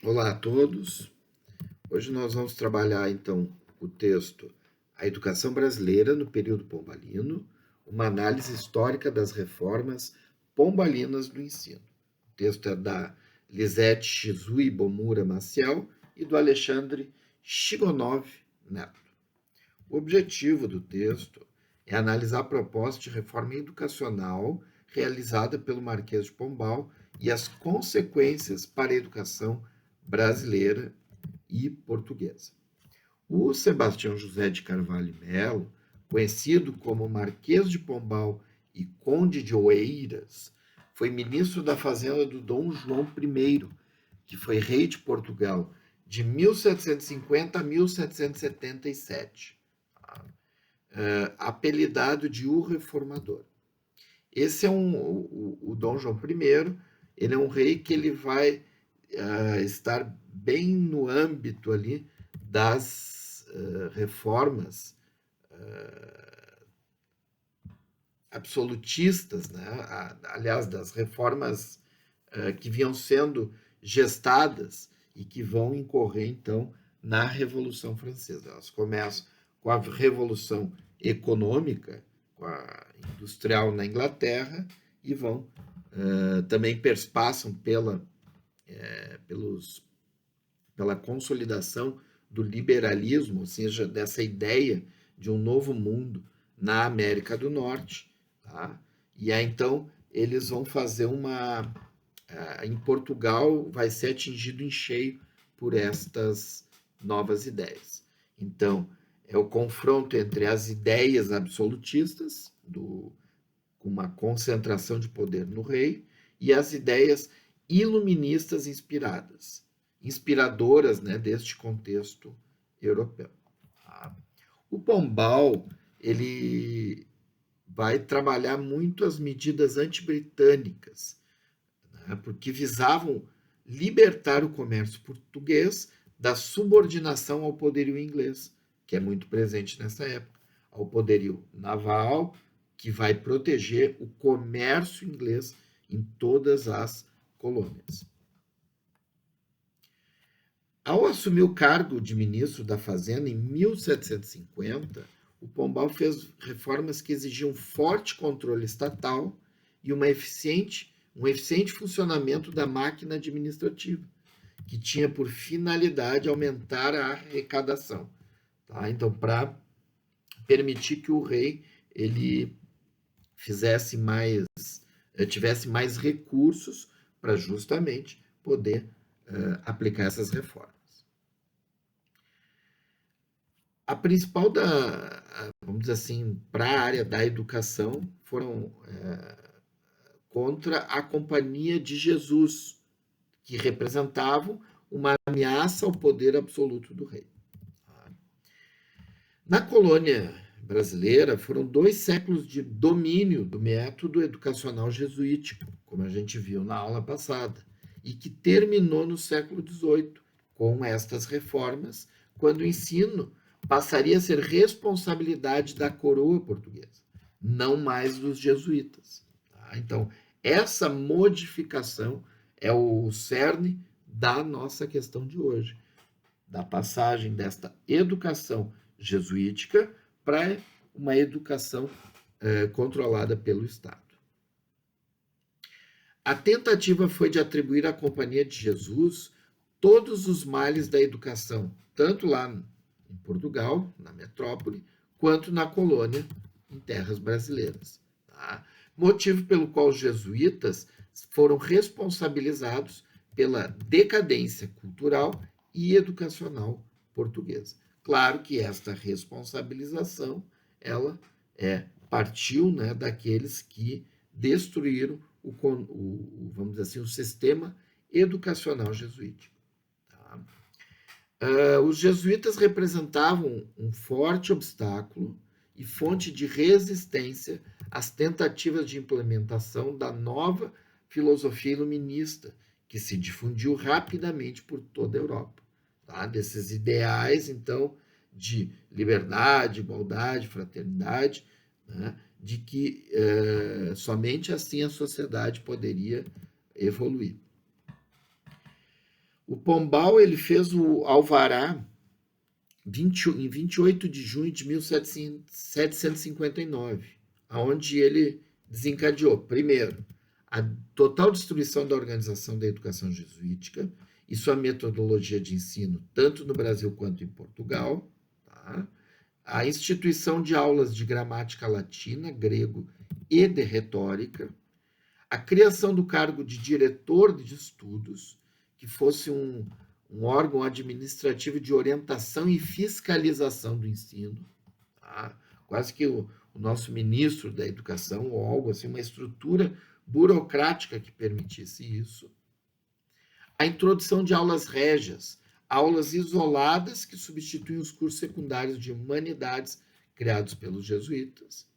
Olá a todos. Hoje nós vamos trabalhar então o texto A Educação Brasileira no Período Pombalino, uma análise histórica das reformas pombalinas do ensino. O texto é da Lisete Shizui Bomura Maciel e do Alexandre Shigonov Neto. O objetivo do texto é analisar a proposta de reforma educacional realizada pelo Marquês de Pombal e as consequências para a educação brasileira e portuguesa. O Sebastião José de Carvalho e Melo, conhecido como Marquês de Pombal e Conde de Oeiras, foi ministro da Fazenda do Dom João I, que foi rei de Portugal de 1750 a 1777, apelidado de O Reformador. Esse é o Dom João I, ele é um rei que ele vai estar bem no âmbito ali das reformas absolutistas, né? Aliás, das reformas que vinham sendo gestadas e que vão incorrer, então, na Revolução Francesa. Elas começam com a Revolução Econômica, com a industrial na Inglaterra, e vão também perspassam pela consolidação do liberalismo, ou seja, dessa ideia de um novo mundo na América do Norte. Tá? E aí, então, eles vão fazer uma. Em Portugal, vai ser atingido em cheio por estas novas ideias. Então, é o confronto entre as ideias absolutistas, com uma concentração de poder no rei, e as ideias iluministas inspiradoras, né, deste contexto europeu. Tá? O Pombal, ele vai trabalhar muito as medidas antibritânicas, né, porque visavam libertar o comércio português da subordinação ao poderio inglês, que é muito presente nessa época, ao poderio naval, que vai proteger o comércio inglês em todas as colônias. Ao assumir o cargo de ministro da Fazenda em 1750, o Pombal fez reformas que exigiam forte controle estatal e um eficiente funcionamento da máquina administrativa, que tinha por finalidade aumentar a arrecadação. Tá? Então, para permitir que o rei ele tivesse mais recursos para justamente poder aplicar essas reformas. A principal vamos dizer assim, para a área da educação, foram contra a Companhia de Jesus, que representavam uma ameaça ao poder absoluto do rei. Na colônia brasileira, foram 2 séculos de domínio do método educacional jesuítico, como a gente viu na aula passada, e que terminou no século XVIII, com estas reformas, quando o ensino passaria a ser responsabilidade da coroa portuguesa, não mais dos jesuítas. Tá? Então, essa modificação é o cerne da nossa questão de hoje, da passagem desta educação jesuítica para uma educação controlada pelo Estado. A tentativa foi de atribuir à Companhia de Jesus todos os males da educação, tanto lá em Portugal, na metrópole, quanto na colônia, em terras brasileiras. Tá? Motivo pelo qual os jesuítas foram responsabilizados pela decadência cultural e educacional portuguesa. Claro que esta responsabilização ela partiu, né, daqueles que destruíram vamos dizer assim, o sistema educacional jesuítico. Tá? Os jesuítas representavam um forte obstáculo e fonte de resistência às tentativas de implementação da nova filosofia iluminista, que se difundiu rapidamente por toda a Europa. Tá? Desses ideais, então, de liberdade, igualdade, fraternidade, né? De que somente assim a sociedade poderia evoluir. O Pombal ele fez o alvará em 28 de junho de 1759, aonde ele desencadeou, primeiro, a total destruição da organização da educação jesuítica e sua metodologia de ensino, tanto no Brasil quanto em Portugal, tá? A instituição de aulas de gramática latina, grego e de retórica, a criação do cargo de diretor de estudos, que fosse um órgão administrativo de orientação e fiscalização do ensino, tá? Quase que o nosso ministro da educação, ou algo assim, uma estrutura burocrática que permitisse isso. A introdução de aulas régias, aulas isoladas que substituem os cursos secundários de humanidades criados pelos jesuítas.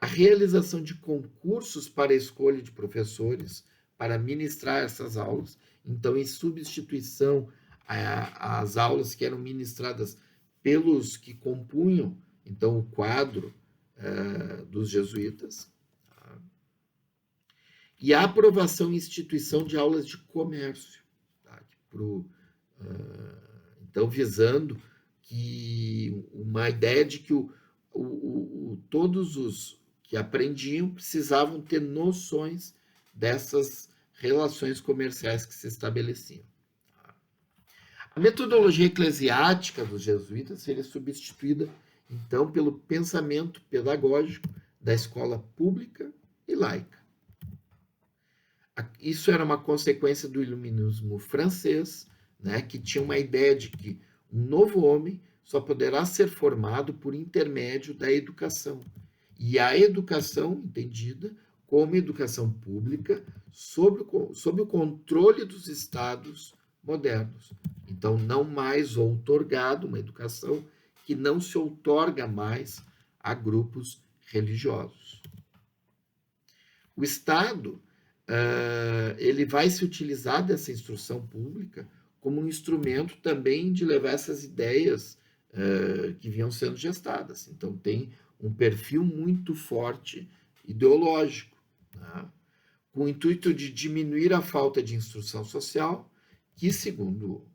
A realização de concursos para a escolha de professores para ministrar essas aulas, então em substituição às aulas que eram ministradas pelos que compunham então o quadro dos jesuítas. E a aprovação e instituição de aulas de comércio, tá? Então visando que uma ideia de que todos os que aprendiam precisavam ter noções dessas relações comerciais que se estabeleciam. A metodologia eclesiástica dos jesuítas seria substituída, então, pelo pensamento pedagógico da escola pública e laica. Isso era uma consequência do iluminismo francês, né, que tinha uma ideia de que um novo homem só poderá ser formado por intermédio da educação. E a educação entendida como educação pública sob o controle dos estados modernos. Então, não mais outorgado, uma educação que não se outorga mais a grupos religiosos. O Estado ele vai se utilizar dessa instrução pública como um instrumento também de levar essas ideias que vinham sendo gestadas. Então, tem um perfil muito forte ideológico, né? Com o intuito de diminuir a falta de instrução social, que, segundo o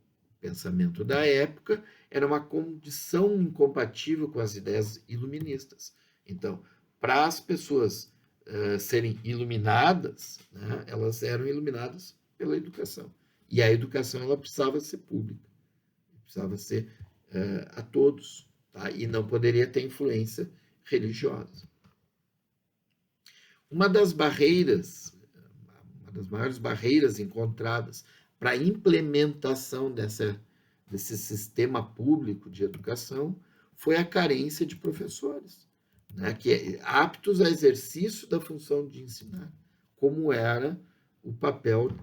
pensamento da época, era uma condição incompatível com as ideias iluministas. Então, para as pessoas serem iluminadas, né, elas eram iluminadas pela educação. E a educação ela precisava ser pública, precisava ser a todos, tá? E não poderia ter influência religiosa. Uma das maiores barreiras encontradas para a implementação desse sistema público de educação foi a carência de professores, né, aptos a exercício da função de ensinar, como era o papel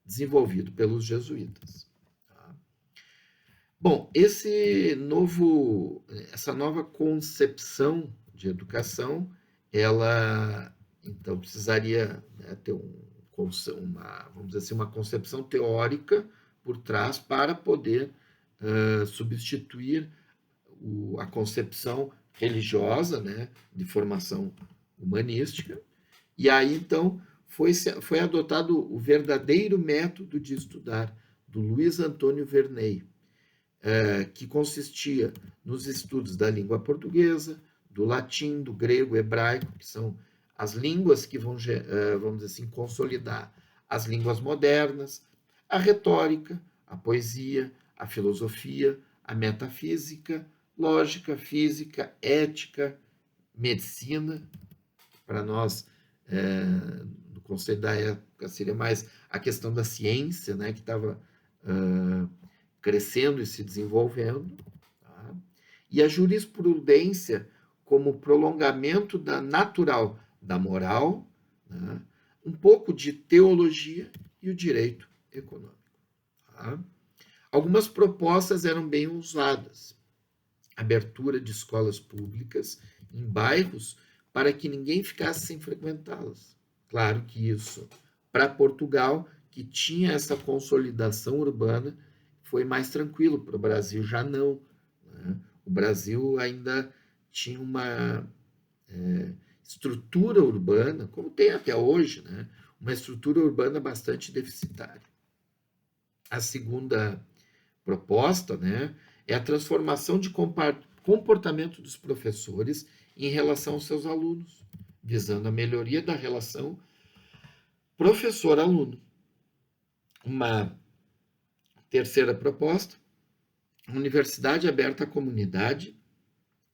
desenvolvido pelos jesuítas. Tá? Bom, essa nova concepção de educação, ela então precisaria, né, ter vamos dizer assim, uma concepção teórica por trás para poder substituir a concepção religiosa, né, de formação humanística. E aí, então, foi adotado o verdadeiro método de estudar do Luiz Antônio Verney, que consistia nos estudos da língua portuguesa, do latim, do grego, hebraico, que são as línguas que vão, vamos dizer assim, consolidar as línguas modernas, a retórica, a poesia, a filosofia, a metafísica, lógica, física, ética, medicina. Para nós, no conceito da época, seria mais a questão da ciência, né, que estava crescendo e se desenvolvendo. Tá? E a jurisprudência como prolongamento da natural da moral, né, um pouco de teologia e o direito econômico. Tá? Algumas propostas eram bem usadas. Abertura de escolas públicas em bairros para que ninguém ficasse sem frequentá-las. Claro que isso, para Portugal, que tinha essa consolidação urbana, foi mais tranquilo. Para o Brasil, já não. Né? O Brasil ainda tinha uma estrutura urbana, como tem até hoje, né? Uma estrutura urbana bastante deficitária. A segunda proposta, né, é a transformação de comportamento dos professores em relação aos seus alunos, visando a melhoria da relação professor-aluno. Uma terceira proposta, universidade aberta à comunidade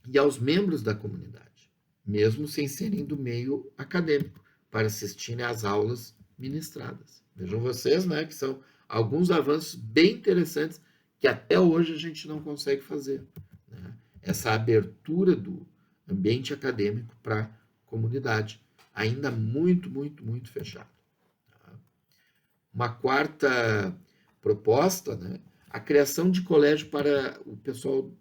e aos membros da comunidade, mesmo sem serem do meio acadêmico, para assistirem às aulas ministradas. Vejam vocês, né, que são alguns avanços bem interessantes que até hoje a gente não consegue fazer, né? Essa abertura do ambiente acadêmico para a comunidade, ainda muito, muito, muito fechado. Uma quarta proposta, né, a criação de colégio para o pessoal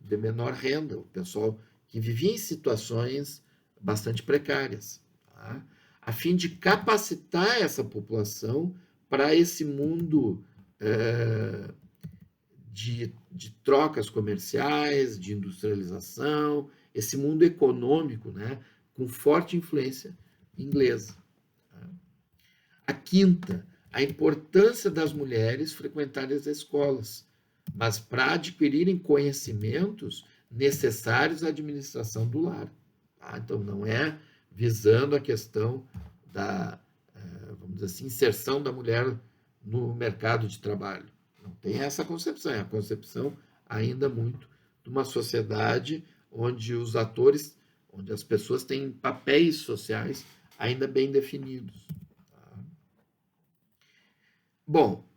de menor renda, o pessoal que vivia em situações bastante precárias, tá? A fim de capacitar essa população para esse mundo de trocas comerciais, de industrialização, esse mundo econômico, né, com forte influência inglesa. Tá? A quinta, a importância das mulheres frequentarem as escolas, mas para adquirirem conhecimentos necessários à administração do lar. Tá? Então, não é visando a questão da, vamos dizer assim, inserção da mulher no mercado de trabalho. Não tem essa concepção, é a concepção ainda muito de uma sociedade onde os atores, onde as pessoas têm papéis sociais ainda bem definidos. Tá? Bom,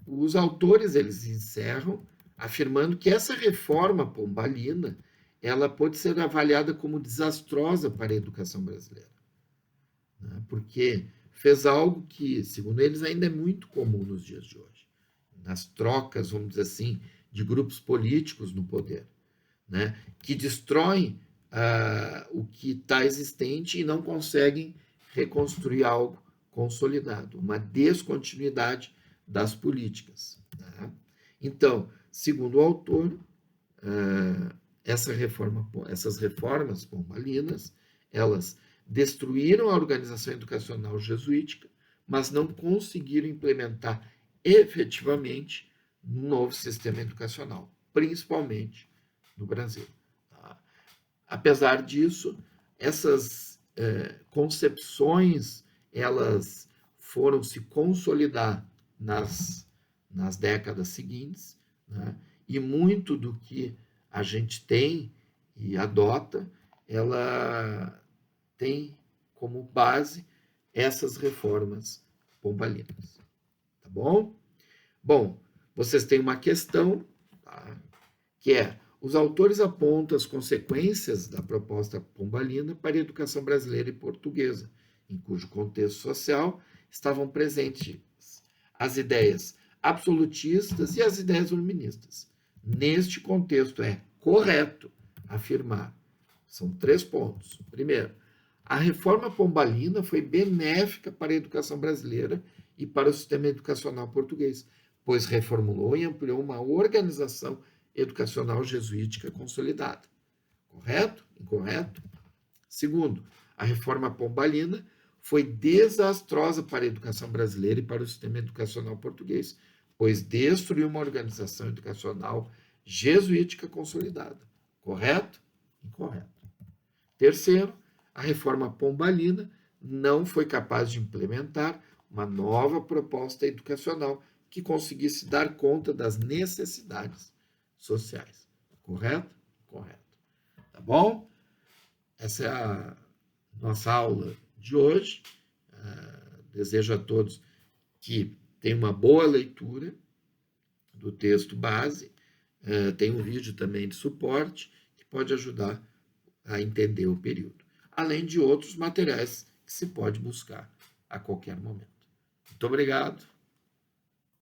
os autores eles encerram afirmando que essa reforma pombalina ela pode ser avaliada como desastrosa para a educação brasileira, né? Porque fez algo que, segundo eles, ainda é muito comum nos dias de hoje, nas trocas, vamos dizer assim, de grupos políticos no poder, né? Que destroem o que está existente e não conseguem reconstruir algo consolidado, uma descontinuidade das políticas. Né? Então, segundo o autor, essas reformas pombalinas, elas destruíram a organização educacional jesuítica, mas não conseguiram implementar efetivamente um novo sistema educacional, principalmente no Brasil. Tá? Apesar disso, essas concepções elas foram se consolidar nas décadas seguintes, né? E muito do que a gente tem e adota, ela tem como base essas reformas pombalinas. Tá bom? Bom, vocês têm uma questão, tá? Que é, os autores apontam as consequências da proposta pombalina para a educação brasileira e portuguesa, em cujo contexto social estavam presentes as ideias absolutistas e as ideias iluministas. Neste contexto, é correto afirmar, são 3 pontos. Primeiro, a reforma pombalina foi benéfica para a educação brasileira e para o sistema educacional português, pois reformulou e ampliou uma organização educacional jesuítica consolidada. Correto? Incorreto? Segundo, a reforma pombalina foi desastrosa para a educação brasileira e para o sistema educacional português, pois destruiu uma organização educacional jesuítica consolidada. Correto? Incorreto. Terceiro, a reforma pombalina não foi capaz de implementar uma nova proposta educacional que conseguisse dar conta das necessidades sociais. Correto? Correto. Tá bom? Essa é a nossa aula de hoje. Desejo a todos que tenham uma boa leitura do texto base. Tem um vídeo também de suporte que pode ajudar a entender o período, além de outros materiais que se pode buscar a qualquer momento. Muito obrigado.